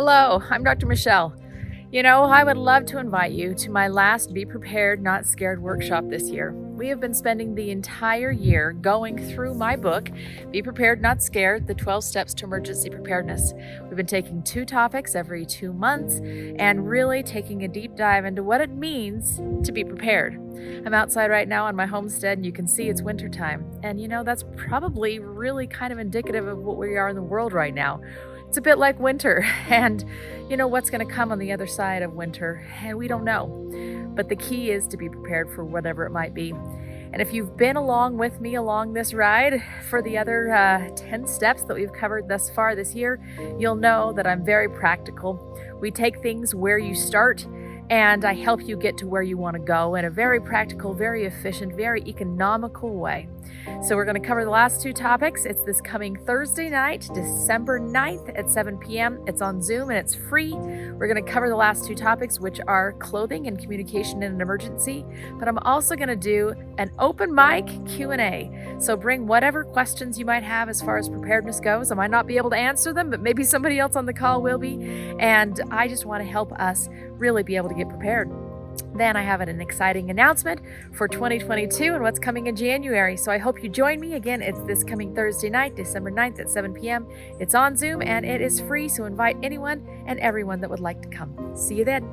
Hello, I'm Dr. Michelle. I would love to invite you to my last Be Prepared, Not Scared workshop this year. We have been spending the entire year going through my book, Be Prepared, Not Scared, The 12 Steps to Emergency Preparedness. We've been taking 2 topics every 2 months and really taking a deep dive into what it means to be prepared. I'm outside right now on my homestead and you can see it's wintertime. And that's probably really kind of indicative of what we are in the world right now. It's a bit like winter, and what's going to come on the other side of winter, and we don't know. But the key is to be prepared for whatever it might be. And if you've been along with me along this ride for the other 10 steps that we've covered thus far this year, you'll know that I'm very practical. We take things where you start, and I help you get to where you want to go in a very practical, very efficient, very economical way. So we're going to cover the last 2 topics. It's this coming Thursday night, December 9th at 7 p.m. It's on Zoom and it's free. We're going to cover the last 2 topics, which are clothing and communication in an emergency. But I'm also going to do an open mic Q&A. So bring whatever questions you might have as far as preparedness goes. I might not be able to answer them, but maybe somebody else on the call will be. And I just want to help us really be able to get prepared. Then I have an exciting announcement for 2022 and what's coming in January. So I hope you join me. Again, it's this coming Thursday night, December 9th at 7 p.m. It's on Zoom and it is free. So invite anyone and everyone that would like to come. See you then.